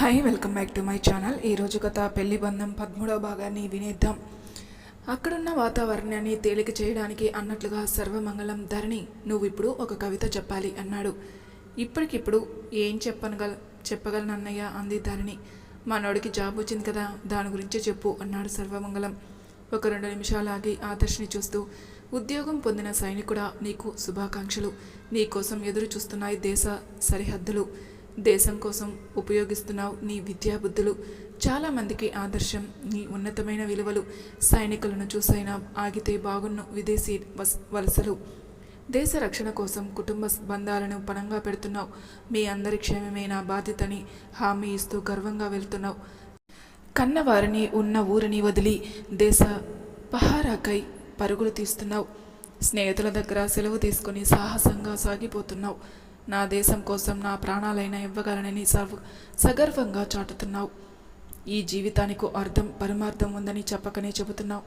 Hi welcome back to my channel. ఈరోజు కథ పెళ్లి బంధం 13వ భాగాన్ని వినేద్దాం. అక్కడున్న వాతావరణాన్ని తేలిక చేయడానికి అన్నట్లుగా సర్వమంగళం ధరణి, నువ్వు ఇప్పుడు ఒక కవిత చెప్పాలి అన్నాడు. ఇప్పటికిప్పుడు ఏం చెప్పగలనన్నయ్య అంది ధరణి. మనోడికి జాబ్ వచ్చింది కదా, దాని గురించే చెప్పు అన్నాడు సర్వమంగళం. ఒక 2 నిమిషాలు ఆగి ఆదర్శిని చూస్తూ, ఉద్యోగం పొందిన సైనికుడా, నీకు శుభాకాంక్షలు. నీకోసం ఎదురు చూస్తున్నాయి దేశ సరిహద్దులు. దేశం కోసం ఉపయోగిస్తున్నావు నీ విద్యాబుద్ధులు. చాలామందికి ఆదర్శం నీ ఉన్నతమైన విలువలు. సైనికులను చూసైనా ఆగితే బాగున్ను విదేశీ వలసలు. దేశ రక్షణ కోసం కుటుంబ బంధాలను పణంగా పెడుతున్నావు. మీ అందరి క్షేమమే నా బాధ్యతని హామీ ఇస్తూ గర్వంగా వెళ్తున్నావు. కన్నవారిని ఉన్న ఊరిని వదిలి దేశ పహారాకై పరుగులు తీస్తున్నావు. స్నేహితుల దగ్గర సెలవు తీసుకుని సాహసంగా సాగిపోతున్నావు. నా దేశం కోసం నా ప్రాణాలైనా ఇవ్వగలనని సగర్వంగా చాటుతున్నావు. ఈ జీవితానికి అర్థం పరమార్థం ఉందని చెప్పకనే చెబుతున్నావు.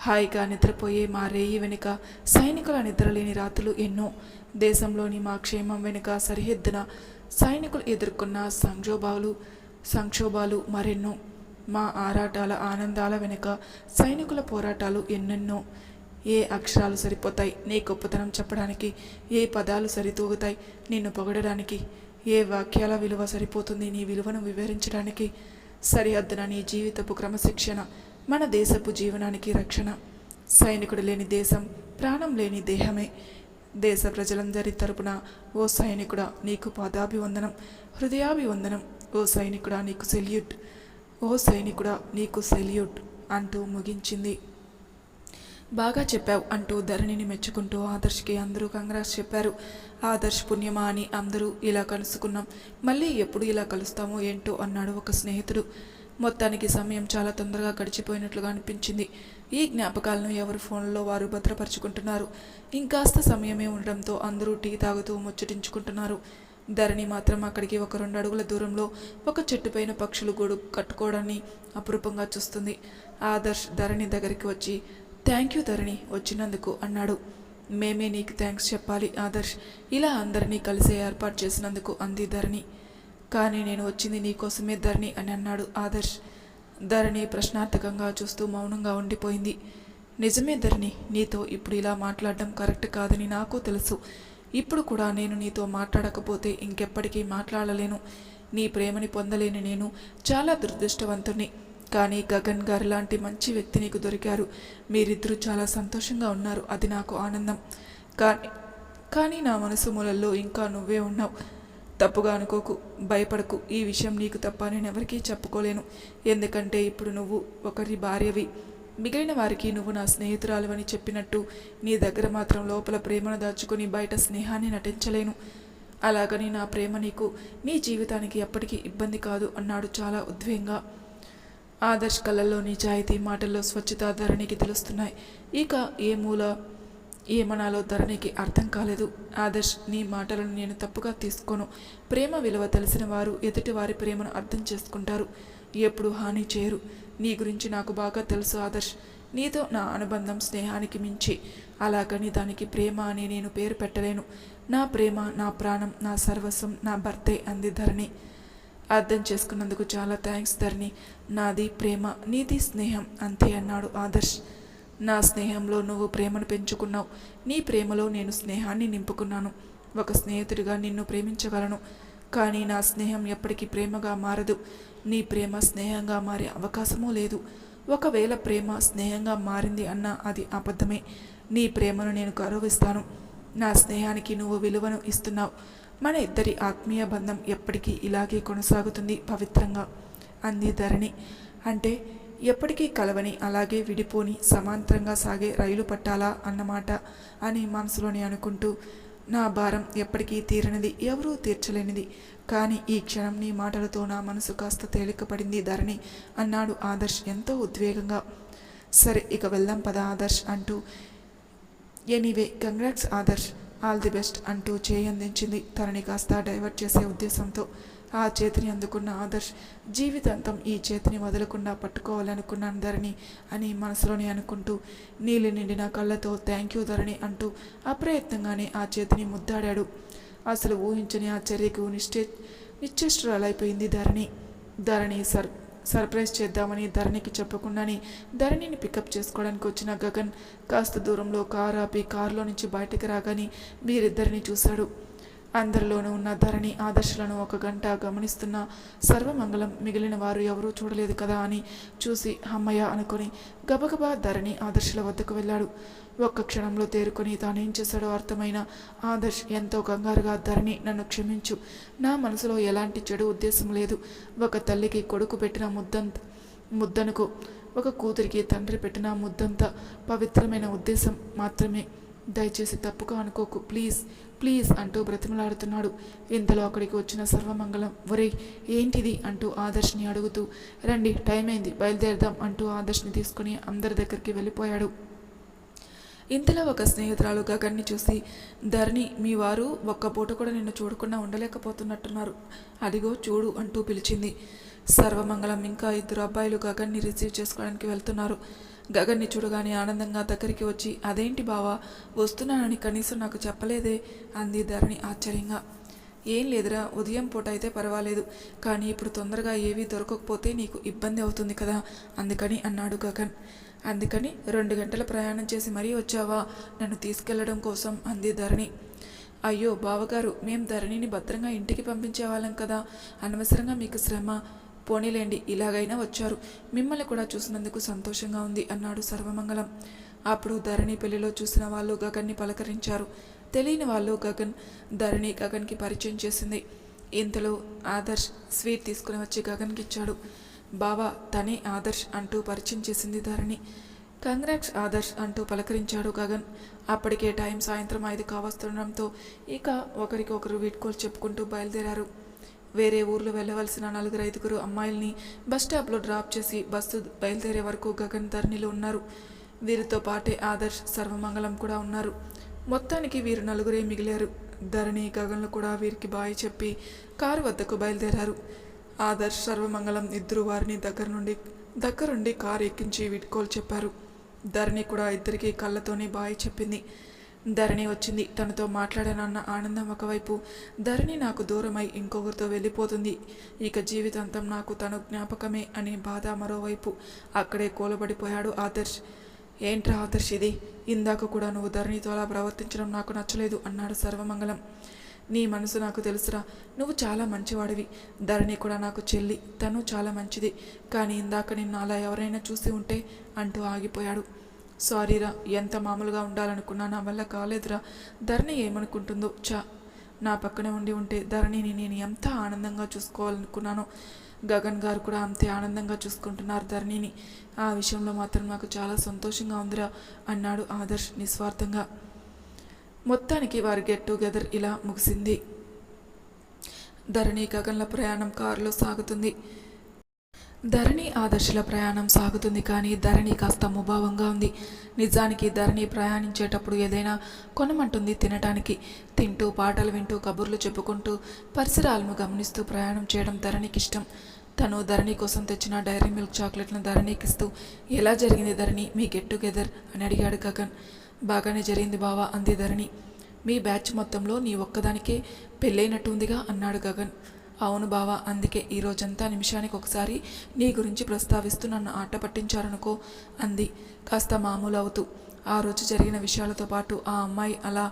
హాయిగా నిద్రపోయే మా రేయి వెనుక సైనికుల నిద్రలేని రాత్రులు ఎన్నో. దేశంలోని మా క్షేమం వెనుక సరిహద్దున సైనికులు ఎదుర్కొన్న సంక్షోభాలు మరెన్నో. మా ఆరాటాల ఆనందాల వెనుక సైనికుల పోరాటాలు ఎన్నెన్నో. ఏ అక్షరాలు సరిపోతాయి నీ గొప్పతనం చెప్పడానికి? ఏ పదాలు సరితూగుతాయి నిన్ను పొగడడానికి? ఏ వాక్యాల విలువ సరిపోతుంది నీ విలువను వివరించడానికి? సరిహద్దున నీ జీవితపు క్రమశిక్షణ మన దేశపు జీవనానికి రక్షణ. సైనికుడు లేని దేశం ప్రాణం లేని దేహమే. దేశ ప్రజలందరి తరపున ఓ సైనికుడా నీకు పాదాభివందనం, హృదయాభివందనం. ఓ సైనికుడా నీకు సెల్యూట్, ఓ సైనికుడా నీకు సెల్యూట్ అంటూ ముగించింది. బాగా చెప్పావు అంటూ ధరణిని మెచ్చుకుంటూ ఆదర్శ్కి అందరూ కంగ్రాట్స్ చెప్పారు. ఆదర్శ్ పుణ్యమా అని అందరూ ఇలా కలుసుకున్నాం, మళ్ళీ ఎప్పుడు ఇలా కలుస్తామో ఏంటో అన్నాడు ఒక స్నేహితుడు. మొత్తానికి సమయం చాలా తొందరగా గడిచిపోయినట్లుగా అనిపించింది. ఈ జ్ఞాపకాలను ఎవరి ఫోన్లో వారు భద్రపరుచుకుంటున్నారు. ఇంకాస్త సమయమే ఉండడంతో అందరూ టీ తాగుతూ ముచ్చటించుకుంటున్నారు. ధరణి మాత్రం అక్కడికి ఒక 2 అడుగుల దూరంలో ఒక చెట్టుపైన పక్షులు గూడు కట్టుకోవడాన్ని అపురూపంగా చూస్తుంది. ఆదర్శ్ ధరణి దగ్గరికి వచ్చి, థ్యాంక్ యూ ధరణి వచ్చినందుకు అన్నాడు. మేమే నీకు థ్యాంక్స్ చెప్పాలి ఆదర్శ్, ఇలా అందరినీ కలిసే ఏర్పాటు చేసినందుకు అంది ధరణి. కానీ నేను వచ్చింది నీకోసమే ధరణి అని అన్నాడు ఆదర్శ్. ధరణి ప్రశ్నార్థకంగా చూస్తూ మౌనంగా ఉండిపోయింది. నిజమే ధరణి, నీతో ఇప్పుడు ఇలా మాట్లాడడం కరెక్ట్ కాదని నాకు తెలుసు. ఇప్పుడు కూడా నేను నీతో మాట్లాడకపోతే ఇంకెప్పటికీ మాట్లాడలేను. నీ ప్రేమని పొందలేని నేను చాలా దురదృష్టవంతుణ్ణి. కానీ గగన్ గారు లాంటి మంచి వ్యక్తి నీకు దొరికారు. మీరిద్దరూ చాలా సంతోషంగా ఉన్నారు, అది నాకు ఆనందం. కానీ నా మనసు మూలల్లో ఇంకా నువ్వే ఉన్నావు. తప్పుగా అనుకోకు, భయపడకు. ఈ విషయం నీకు తప్ప నేను ఎవరికీ చెప్పుకోలేను. ఎందుకంటే ఇప్పుడు నువ్వు ఒకరి భార్యవి. మిగిలిన వారికి నువ్వు నా స్నేహితురాలు అని చెప్పినట్టు నీ దగ్గర మాత్రం లోపల ప్రేమను దాచుకుని బయట స్నేహాన్ని నటించలేను. అలాగని నా ప్రేమ నీకు నీ జీవితానికి ఎప్పటికీ ఇబ్బంది కాదు అన్నాడు చాలా ఉద్వేగంగా. ఆదర్శ్ కళ్ళల్లో నిజాయితీ, మాటల్లో స్వచ్ఛత ధరణికి తెలుస్తున్నాయి. ఇక ఏమనాలో ధరణికి అర్థం కాలేదు. ఆదర్శ్, నీ మాటలను నేను తప్పుగా తీసుకోను. ప్రేమ విలువ తెలిసిన వారు ఎదుటి వారి ప్రేమను అర్థం చేసుకుంటారు, ఎప్పుడు హాని చేయరు. నీ గురించి నాకు బాగా తెలుసు ఆదర్శ్. నీతో నా అనుబంధం స్నేహానికి మించి. అలాగని దానికి ప్రేమ అని నేను పేరు పెట్టలేను. నా ప్రేమ నా ప్రాణం, నా సర్వస్వం నా భర్తే అంది ధరణి. అర్థం చేసుకున్నందుకు చాలా థ్యాంక్స్ ధరణి. నాది ప్రేమ, నీది స్నేహం అంతే అన్నాడు ఆదర్శ్. నా స్నేహంలో నువ్వు ప్రేమను పెంచుకున్నావు, నీ ప్రేమలో నేను స్నేహాన్ని నింపుకున్నాను. ఒక స్నేహితుడిగా నిన్ను ప్రేమించగలను, కానీ నా స్నేహం ఎప్పటికీ ప్రేమగా మారదు. నీ ప్రేమ స్నేహంగా మారే అవకాశమూ లేదు. ఒకవేళ ప్రేమ స్నేహంగా మారింది అన్నా అది అబద్ధమే. నీ ప్రేమను నేను గౌరవిస్తాను. నా స్నేహానికి నువ్వు విలువను ఇస్తున్నావు. మన ఇద్దరి ఆత్మీయ బంధం ఎప్పటికీ ఇలాగే కొనసాగుతుంది పవిత్రంగా అంది ధరణి. అంటే ఎప్పటికీ కలవని, అలాగే విడిపోని, సమాంతరంగా సాగే రైలు పట్టాలా అన్నమాట అని మనసులోని అనుకుంటూ, నా భారం ఎప్పటికీ తీరనిది, ఎవరూ తీర్చలేనిది. కానీ ఈ క్షణం నీ మాటలతో నా మనసు కాస్త తేలికపడింది ధరణి అన్నాడు ఆదర్శ్ ఎంతో ఉద్వేగంగా. సరే ఇక వెళ్దాం పద ఆదర్శ్ అంటూ, anyway congrats Adarsh, all the best అంటూ చేయందించింది. తనని కాస్త డైవర్ట్ చేసే ఉద్దేశంతో ఆ చేతిని అందుకున్న ఆదర్శ్, జీవితాంతం ఈ చేతిని వదలకుండా పట్టుకోవాలనుకున్నాను ధరణి అని మనసులోనే అనుకుంటూ నీళ్ళు నిండిన కళ్ళతో థ్యాంక్ యూ ధరణి అంటూ అప్రయత్నంగానే ఆ చేతిని ముద్దాడాడు. అసలు ఊహించని ఆ చర్యకు నిశ్చేష్టురాలైపోయింది ధరణి. ధరణి సర్ప్రైజ్ చేద్దామని ధరణికి చెప్పకుండానే ధరణిని పికప్ చేసుకోవడానికి వచ్చిన గగన్ కాస్త దూరంలో కారు ఆపి కారులో నుంచి బయటకు రాగానే వీరిద్దరిని చూశాడు. అందరిలోనూ ఉన్న ధరణి ఆదర్శలను ఒక గంట గమనిస్తున్న సర్వమంగళం మిగిలిన వారు ఎవరూ చూడలేదు కదా అని చూసి అమ్మయ్య అనుకుని గబగబా ధరణి ఆదర్శల వద్దకు వెళ్ళాడు. ఒక్క క్షణంలో తేరుకొని తానేం చేశాడో అర్థమైన ఆదర్శ్ ఎంతో కంగారుగా, ధరణి నన్ను క్షమించు, నా మనసులో ఎలాంటి చెడు ఉద్దేశం లేదు. ఒక తల్లికి కొడుకు పెట్టిన ముద్దనుకు ఒక కూతురికి తండ్రి పెట్టిన ముద్దంత పవిత్రమైన ఉద్దేశం మాత్రమే. దయచేసి తప్పుగా అనుకోకు, ప్లీజ్ ప్లీజ్ అంటూ బ్రతిమలాడుతున్నాడు. ఇంతలో అక్కడికి వచ్చిన సర్వమంగళం ఒరేయ్ ఏంటిది అంటూ ఆదర్శ్ని అడుగుతూ రండి టైం అయింది బయలుదేరదాం అంటూ ఆదర్శ్ని తీసుకుని అందరి దగ్గరికి వెళ్ళిపోయాడు. ఇంతలో ఒక స్నేహితురాలు గగన్ని చూసి ధరణి మీ వారు ఒక్క పూట కూడా నిన్ను చూడకుండా ఉండలేకపోతున్నట్టున్నారు, అదిగో చూడు అంటూ పిలిచింది. సర్వమంగళం ఇంకా ఇద్దరు అబ్బాయిలు గగన్ని రిసీవ్ చేసుకోవడానికి వెళ్తున్నారు. గగన్ని చూడగానే ఆనందంగా దగ్గరికి వచ్చి అదేంటి బావా వస్తున్నానని కనీసం నాకు చెప్పలేదే అంది ధరణి ఆశ్చర్యంగా. ఏం లేదురా, ఉదయం పూట అయితే పర్వాలేదు, కానీ ఇప్పుడు తొందరగా ఏవీ దొరకకపోతే నీకు ఇబ్బంది అవుతుంది కదా అందుకని అన్నాడు గగన్. అందుకని 2 గంటల ప్రయాణం చేసి మరీ వచ్చావా నన్ను తీసుకెళ్లడం కోసం అంది ధరణి. అయ్యో బావగారు, మేం ధరణిని భద్రంగా ఇంటికి పంపించేవాళ్ళం కదా, అనవసరంగా మీకు శ్రమ, పోనీలేండి ఇలాగైనా వచ్చారు, మిమ్మల్ని కూడా చూసినందుకు సంతోషంగా ఉంది అన్నాడు సర్వమంగళం. అప్పుడు ధరణి పెళ్లిలో చూసిన వాళ్ళు గగన్ని పలకరించారు. తెలియని వాళ్ళు గగన్కి పరిచయం చేసింది. ఇంతలో ఆదర్శ్ స్వీట్ తీసుకుని వచ్చి గగన్కి ఇచ్చాడు. బావా తనే ఆదర్శ్ అంటూ పరిచయం చేసింది ధరణి. కంగ్రాట్స్ ఆదర్శ్ అంటూ పలకరించాడు గగన్. అప్పటికే టైం సాయంత్రం 5 కావస్తుండడంతో ఇక ఒకరికొకరు వీడ్కోలు చెప్పుకుంటూ బయలుదేరారు. వేరే ఊర్లో వెళ్ళవలసిన 4-5 అమ్మాయిల్ని బస్ స్టాప్లో డ్రాప్ చేసి బస్సు బయలుదేరే వరకు గగన్ ధరణిలో ఉన్నారు. వీరితో పాటే ఆదర్శ్ సర్వమంగళం కూడా ఉన్నారు. మొత్తానికి వీరు 4 మిగిలారు. ధరణి గగన్లు కూడా వీరికి బాయ్ చెప్పి కారు వద్దకు బయలుదేరారు. ఆదర్శ్ సర్వమంగళం ఇద్దరు వారిని దగ్గరుండి కారు ఎక్కించి వీడ్కోలు చెప్పారు. ధరణి కూడా ఇద్దరికి కళ్ళతోనే బాయ్ చెప్పింది. ధరణి వచ్చింది. తనతో మాట్లాడానన్న ఆనందం ఒకవైపు, ధరణి నాకు దూరమై ఇంకొకరితో వెళ్ళిపోతుంది, ఇక జీవితాంతం నాకు తను జ్ఞాపకమే అనే బాధ మరోవైపు. అక్కడే కూలబడిపోయాడు ఆదర్శ్. ఏంట్రా ఆదర్శ్ ఇది, ఇందాక కూడా నువ్వు ధరణితో అలా ప్రవర్తించడం నాకు నచ్చలేదు అన్నాడు సర్వమంగళం. నీ మనసు నాకు తెలుసురా, నువ్వు చాలా మంచివాడివి, ధరణి కూడా నాకు చెల్లి, తను చాలా మంచిది, కానీ ఇందాక నిన్ను అలా ఎవరైనా చూసి ఉంటే అంటూ ఆగిపోయాడు. సారీరా, ఎంత మామూలుగా ఉండాలనుకున్నా నా వల్ల కాలేదురా, ధరణి ఏమనుకుంటుందో నా పక్కనే ఉంటే ధరణిని నేను ఎంత ఆనందంగా చూసుకోవాలనుకున్నానో గగన్ గారు కూడా అంతే ఆనందంగా చూసుకుంటున్నారు ధరణిని, ఆ విషయంలో మాత్రం నాకు చాలా సంతోషంగా ఉందిరా అన్నాడు ఆదర్శ్ నిస్వార్థంగా. మొత్తానికి వారి గెట్ టుగెదర్ ఇలా ముగిసింది. ధరణి గగన్ల ప్రయాణం కారులో సాగుతుంది. ధరణి ఆదర్శుల ప్రయాణం సాగుతుంది, కానీ ధరణి కాస్త ముభావంగా ఉంది. నిజానికి ధరణి ప్రయాణించేటప్పుడు ఏదైనా కొనమంటుంది తినటానికి. తింటూ పాటలు వింటూ కబుర్లు చెప్పుకుంటూ పరిసరాలను గమనిస్తూ ప్రయాణం చేయడం ధరణికి ఇష్టం. తను ధరణి కోసం తెచ్చిన డైరీ మిల్క్ చాక్లెట్లను ధరణికి ఇస్తూ ఎలా జరిగింది ధరణి మీ గెట్ టుగెదర్ అని అడిగాడు గగన్. బాగానే జరిగింది బావా అంది ధరణి. మీ బ్యాచ్ మొత్తంలో నీ ఒక్కదానికే పెళ్ళైనట్టు ఉందిగా అన్నాడు గగన్. అవును బావా, అందుకే ఈ రోజంతా నిమిషానికి ఒకసారి నీ గురించి ప్రస్తావిస్తూ నన్ను ఆట పట్టించారనుకో అంది కాస్త మామూలు అవుతూ. ఆ రోజు జరిగిన విషయాలతో పాటు ఆ అమ్మాయి అలా,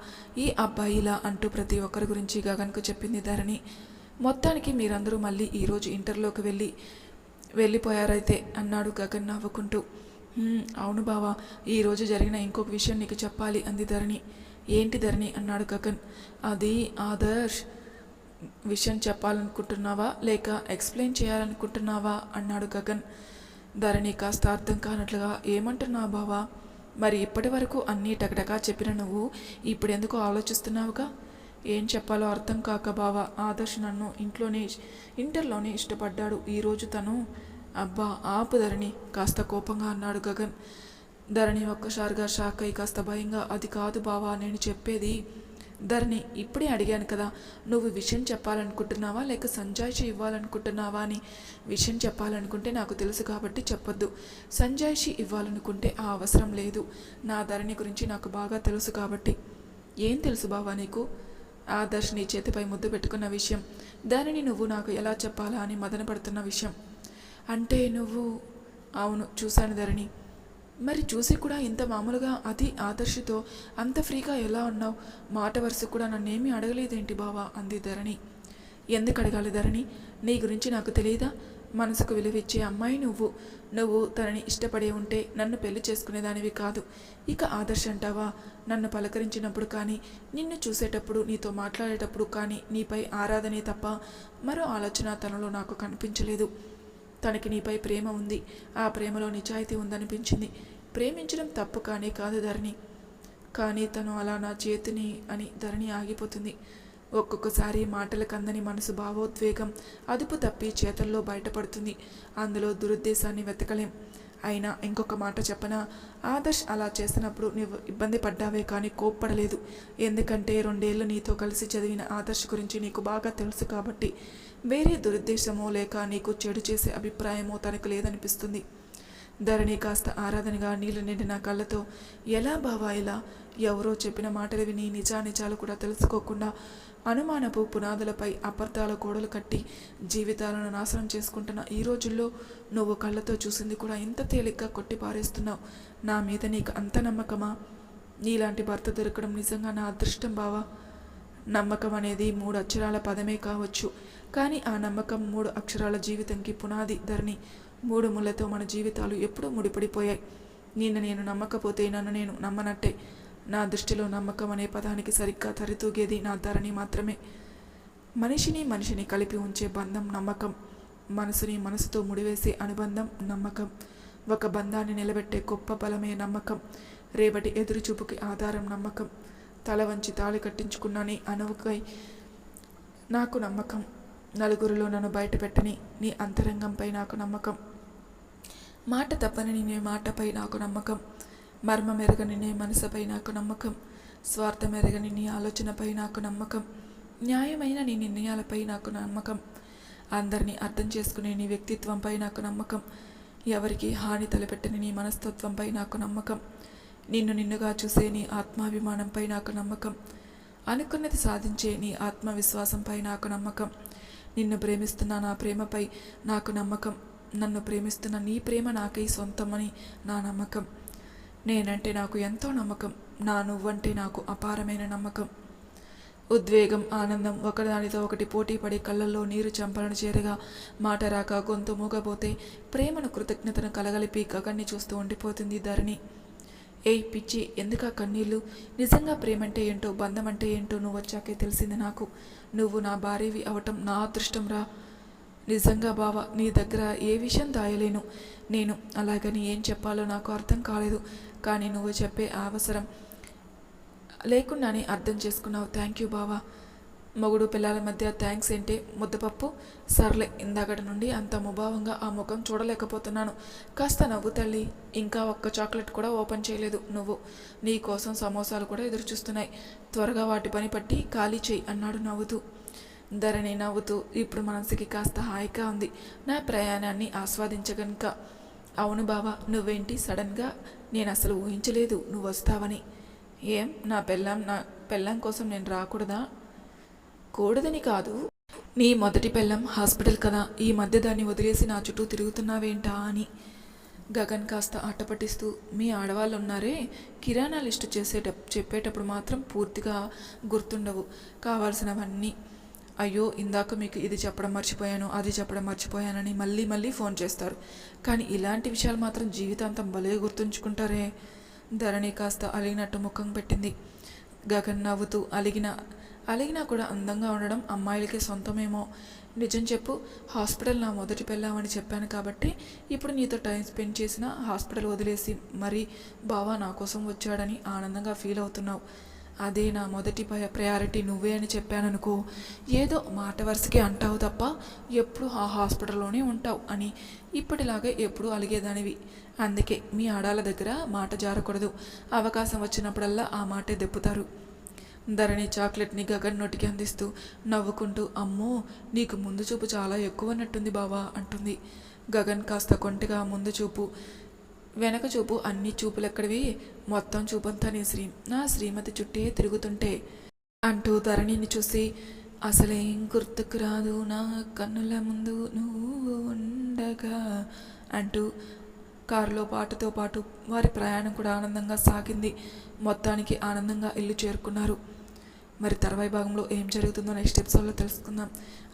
ఈ అబ్బాయి ఇలా అంటూ ప్రతి ఒక్కరి గురించి గగన్కు చెప్పింది ధరణి. మొత్తానికి మీరందరూ మళ్ళీ ఈరోజు ఇంటర్లోకి వెళ్ళిపోయారైతే అన్నాడు గగన్ నవ్వుకుంటూ. అవును బావా, ఈరోజు జరిగిన ఇంకొక విషయం నీకు చెప్పాలి అంది ధరణి. ఏంటి ధరణి అన్నాడు గగన్. అది ఆదర్శ్ విషయం చెప్పాలనుకుంటున్నావా లేక ఎక్స్ప్లెయిన్ చేయాలనుకుంటున్నావా అన్నాడు గగన్. ధరణి కాస్త అర్థం కానట్లుగా ఏమంటున్నావు బావా, మరి ఇప్పటి వరకు అన్నీ టకటకా చెప్పిన నువ్వు ఇప్పుడెందుకు ఆలోచిస్తున్నావుగా? ఏం చెప్పాలో అర్థం కాక బావా, ఆదర్శ్ నన్ను ఇంటర్లోనే ఇష్టపడ్డాడు, ఈరోజు తను అబ్బా ఆపు ధరణి కాస్త కోపంగా అన్నాడు గగన్. ధరణి ఒక్కసారిగా షాక్ అయి కాస్త భయంగా, అది కాదు బావా నేను చెప్పేది. ధరణి ఇప్పుడే అడిగాను కదా, నువ్వు విషయం చెప్పాలనుకుంటున్నావా లేక సంజాయిషి ఇవ్వాలనుకుంటున్నావా అని. విషయం చెప్పాలనుకుంటే నాకు తెలుసు కాబట్టి చెప్పొద్దు, సంజాయిషి ఇవ్వాలనుకుంటే ఆ అవసరం లేదు. నా ధరణి గురించి నాకు బాగా తెలుసు కాబట్టి. ఏం తెలుసు బావా నీకు ఆదర్శ్ నీ చేతిపై ముద్దు పెట్టుకున్న విషయం, దానిని నువ్వు నాకు ఎలా చెప్పాలా అని మదన పడుతున్న విషయం. అంటే నువ్వు? అవును, చూశాను ధరణి. మరి చూసి కూడా ఇంత మామూలుగా అది ఆదర్శితో అంత ఫ్రీగా ఎలా ఉన్నావు? మాట వరుస కూడా నన్నేమీ అడగలేదేంటి బావా అంది ధరణి. ఎందుకు అడగాలి ధరణి? నీ గురించి నాకు తెలియదా? మనసుకు విలువిచ్చే అమ్మాయి నువ్వు తనని ఇష్టపడే ఉంటే నన్ను పెళ్లి చేసుకునేదానివి కాదు. ఇక ఆదర్శ్ అంటావా? నన్ను పలకరించినప్పుడు కానీ, నిన్ను చూసేటప్పుడు, నీతో మాట్లాడేటప్పుడు కానీ నీపై ఆరాధనే తప్ప మరో ఆలోచన తనలో నాకు కనిపించలేదు. తనకి నీపై ప్రేమ ఉంది, ఆ ప్రేమలో నిజాయితీ ఉందనిపించింది. ప్రేమించడం తప్పు కానీ కాదు ధరణి. కానీ తను అలా నా చేతిని అని ధరణి ఆగిపోతుంది. ఒక్కొక్కసారి మాటలకు అందని మనసు భావోద్వేగం అదుపు తప్పి చేతల్లో బయటపడుతుంది. అందులో దురుద్దేశాన్ని వెతకలేం. అయినా ఇంకొక మాట చెప్పనా? ఆదర్శ్ అలా చేసినప్పుడు నువ్వు ఇబ్బంది పడ్డావే కానీ కోప్పడలేదు. ఎందుకంటే 2 ఏళ్ళు నీతో కలిసి చదివిన ఆదర్శ్ గురించి నీకు బాగా తెలుసు కాబట్టి. వేరే దురుద్దేశమో లేక నీకు చెడు చేసే అభిప్రాయమో తనకు లేదనిపిస్తుంది. ధరణి కాస్త ఆరాధనగా నీళ్లు నిండిన కళ్ళతో, ఎలా బావా ఇలా? ఎవరో చెప్పిన మాటలు విని నిజానిజాలు కూడా తెలుసుకోకుండా అనుమానపు పునాదులపై అబద్ధాల గోడలు కట్టి జీవితాలను నాశనం చేసుకుంటున్న ఈ రోజుల్లో నువ్వు కళ్ళతో చూసింది కూడా ఇంత తేలిగ్గా కొట్టిపారేస్తున్నావు. నా మీద నీకు అంత నమ్మకమా? నీలాంటి భర్త దొరకడం నిజంగా నా అదృష్టం బావా. నమ్మకం అనేది 3 అక్షరాల పదమే కావచ్చు, కానీ ఆ నమ్మకం 3 అక్షరాల జీవితంకి పునాది ధరణి. 3 ముళ్ళతో మన జీవితాలు ఎప్పుడూ ముడిపడిపోయాయి. నేను నమ్మకపోతే నన్ను నేను నమ్మనట్టే. నా దృష్టిలో నమ్మకం అనే పదానికి సరిగ్గా తరితూగేది నా ధరణి మాత్రమే. మనిషిని కలిపి ఉంచే బంధం నమ్మకం. మనసుని మనసుతో ముడివేసే అనుబంధం నమ్మకం. ఒక బంధాన్ని నిలబెట్టే గొప్ప బలమే నమ్మకం. రేపటి ఎదురుచూపుకి ఆధారం నమ్మకం. తల వంచి తాళి కట్టించుకున్న నీ అనువుకై నాకు నమ్మకం. నలుగురిలో నన్ను బయట పెట్టని నీ అంతరంగంపై నాకు నమ్మకం. మాట తప్పని నీ మాటపై నాకు నమ్మకం. మర్మమెరగని నీ మనసుపై నాకు నమ్మకం. స్వార్థమెరగని నీ ఆలోచనపై నాకు నమ్మకం. న్యాయమైన నీ నిర్ణయాలపై నాకు నమ్మకం. అందరినీ అర్థం చేసుకునే నీ వ్యక్తిత్వంపై నాకు నమ్మకం. ఎవరికి హాని తలపెట్టని నీ మనస్తత్వంపై నాకు నమ్మకం. నిన్నుగా చూసే నీ ఆత్మాభిమానంపై నాకు నమ్మకం. అనుకున్నది సాధించే నీ ఆత్మవిశ్వాసంపై నాకు నమ్మకం. నిన్ను ప్రేమిస్తున్న నా ప్రేమపై నాకు నమ్మకం. నన్ను ప్రేమిస్తున్న నీ ప్రేమ నాకై సొంతమని నా నమ్మకం. నేనంటే నాకు ఎంతో నమ్మకం. నా నువ్వంటే నాకు అపారమైన నమ్మకం. ఉద్వేగం, ఆనందం ఒకదానితో ఒకటి పోటీపడి కళ్ళల్లో నీరు చంపలను చేరగా మాట రాక గొంతు మూగపోతే ప్రేమను కృతజ్ఞతను కలగలిపి గగన్ని చూస్తూ ఉండిపోతుంది ధరణి. ఏయ్ పిచ్చి, ఎందుకా కన్నీళ్ళు? నిజంగా ప్రేమంటే ఏంటో, బంధం అంటే ఏంటో నువ్వు వచ్చాకే తెలిసింది నాకు. నువ్వు నా భార్యవి అవటం నా అదృష్టం రా. నిజంగా బావా, నీ దగ్గర ఏ విషయం దాయలేను నేను. అలాగని ఏం చెప్పాలో నాకు అర్థం కాలేదు. కానీ నువ్వు చెప్పే అవసరం లేకుండానే అర్థం చేసుకున్నావు. థ్యాంక్ యూ బావా. మొగుడు పిల్లల మధ్య థ్యాంక్స్ ఏంటే ముద్దపప్పు. సర్లే, ఇందాకటి నుండి అంత ముభావంగా ఆ ముఖం చూడలేకపోతున్నాను. కాస్త నవ్వు తల్లి. ఇంకా ఒక్క చాక్లెట్ కూడా ఓపెన్ చేయలేదు నువ్వు. నీ కోసం సమోసాలు కూడా ఎదురుచూస్తున్నాయి. త్వరగా వాటి పని పట్టి ఖాళీ చేయి అన్నాడు నవ్వుతూ. ధరణి నవ్వుతూ, ఇప్పుడు మనసుకి కాస్త హాయిగా ఉంది నా ప్రయాణాన్ని ఆస్వాదించగనుక. అవును బావా, నువ్వేంటి సడన్గా? నేను అసలు ఊహించలేదు నువ్వు వస్తావని. ఏం, నా పెళ్ళాం కోసం నేను రాకూడదా? కూడదని కాదు, నీ మొదటి పెళ్ళం హాస్పిటల్ కదా, ఈ మధ్య దాన్ని వదిలేసి నా చుట్టూ తిరుగుతున్నావేంటా అని. గగన్ కాస్త ఆటపట్టిస్తూ, మీ ఆడవాళ్ళు ఉన్నారే, కిరాణా లిస్టు చెప్పేటప్పుడు మాత్రం పూర్తిగా గుర్తుండవు కావాల్సినవన్నీ. అయ్యో, ఇందాక మీకు ఇది చెప్పడం మర్చిపోయాను, అది చెప్పడం మర్చిపోయానని మళ్ళీ ఫోన్ చేస్తారు. కానీ ఇలాంటి విషయాలు మాత్రం జీవితాంతం భలే గుర్తుంచుకుంటారే. ధరణి కాస్త అలిగినట్టు ముఖం పెట్టింది. గగన్ నవ్వుతూ, అలిగినా కూడా అందంగా ఉండడం అమ్మాయిలకే సొంతమేమో. నిజం చెప్పు, హాస్పిటల్ నా మొదటి పెళ్ళామని చెప్పాను కాబట్టి ఇప్పుడు నీతో టైం స్పెండ్ చేసిన హాస్పిటల్ వదిలేసి మరీ బావా నా కోసం వచ్చాడని ఆనందంగా ఫీల్ అవుతున్నావు. అదే నా మొదటి ప్రయారిటీ నువ్వే అని చెప్పాననుకో, ఏదో మాట వరుసకి అంటావు తప్ప ఎప్పుడు ఆ హాస్పిటల్లోనే ఉంటావు అని ఇప్పటిలాగే ఎప్పుడు అలిగేదానివి. అందుకే మీ ఆడాల దగ్గర మాట జారకూడదు. అవకాశం వచ్చినప్పుడల్లా ఆ మాటే దెప్పుతారు. ధరణి చాక్లెట్ని గగన్ నోటికి అందిస్తూ నవ్వుకుంటూ, అమ్మో, నీకు ముందు చూపు చాలా ఎక్కువన్నట్టుంది బావా అంటుంది. గగన్ కాస్త కొంటగా ముందు చూపు వెనక చూపు అన్ని చూపులెక్కడివి, మొత్తం చూపంతా నా శ్రీమతి చుట్టే తిరుగుతుంటే అంటూ ధరణిని చూసి అసలేం గుర్తుకు రాదు నా కన్నుల ముందు నువ్వు ఉండగా అంటూ కారులో పాటతో పాటు వారి ప్రయాణం కూడా ఆనందంగా సాగింది. మొత్తానికి ఆనందంగా ఇల్లు చేరుకున్నారు. మరి తర్వాయి భాగంలో ఏం జరుగుతుందో నెక్స్ట్ ఎపిసోడ్లో తెలుసుకుందాం.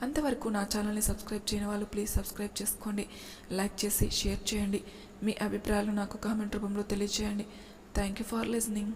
అంతవరకు నా ఛానల్ని సబ్స్క్రైబ్ చేయని వాళ్ళు ప్లీజ్ సబ్స్క్రైబ్ చేసుకోండి, లైక్ చేసి షేర్ చేయండి. మీ అభిప్రాయాలు నాకు కామెంట్ రూపంలో తెలియజేయండి. Thank you for listening.